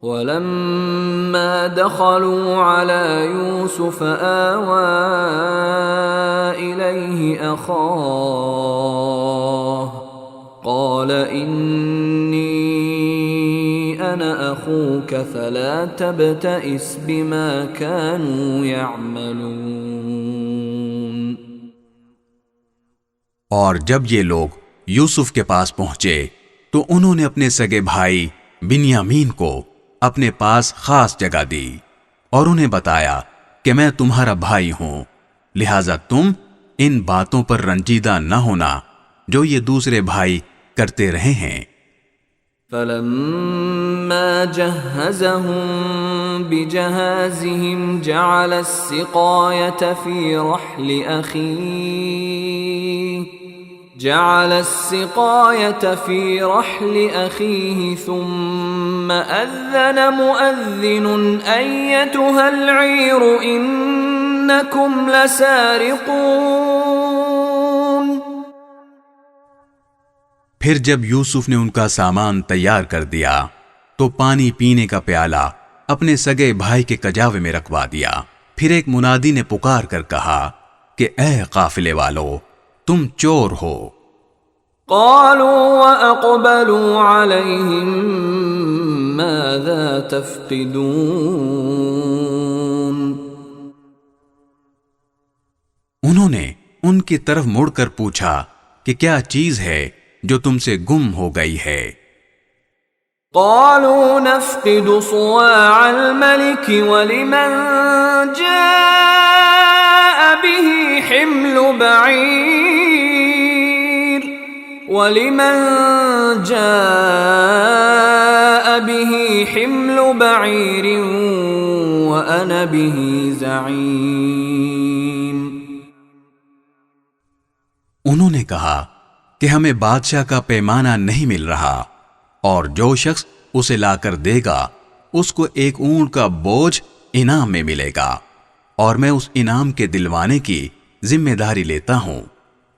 وَلَمَّا دَخَلُوا عَلَى يُوسُفَ آوَى إِلَيْهِ أَخَاهُ قَالَ إِنِّي أَنَا أَخُوكَ فَلَا تَبْتَئِسْ بِمَا كَانُوا يَعْمَلُونَ۔ اور جب یہ لوگ یوسف کے پاس پہنچے تو انہوں نے اپنے سگے بھائی بنیامین کو اپنے پاس خاص جگہ دی اور انہیں بتایا کہ میں تمہارا بھائی ہوں، لہذا تم ان باتوں پر رنجیدہ نہ ہونا جو یہ دوسرے بھائی کرتے رہے ہیں۔ فَلَمَّا جَهَّزَهُم بِجَهَازِهِمْ جَعَلَ السِّقَايَةَ فِي رَحْلِ أَخِيهِ ثُمَّ أَذَّنَ مُؤَذِّنٌ أَيَّتُهَا الْعِيرُ إِنَّكُمْ لَسَارِقُونَ۔ پھر جب یوسف نے ان کا سامان تیار کر دیا تو پانی پینے کا پیالہ اپنے سگے بھائی کے کجاوے میں رکھوا دیا۔ پھر ایک منادی نے پکار کر کہا کہ اے قافلے والو، تم چور ہو۔ قالوا وَأَقْبَلُوا عَلَيْهِمْ مَاذَا تَفْقِدُونَ۔ انہوں نے ان کی طرف مڑ کر پوچھا کہ کیا چیز ہے جو تم سے گم ہو گئی ہے؟ قالوا نفقد صواع الملك ولمن جاء به حمل بعير وأنا به زعيم۔ انہوں نے کہا کہ ہمیں بادشاہ کا پیمانہ نہیں مل رہا، اور جو شخص اسے لا کر دے گا اس کو ایک اونٹ کا بوجھ انعام میں ملے گا، اور میں اس انعام کے دلوانے کی ذمہ داری لیتا ہوں۔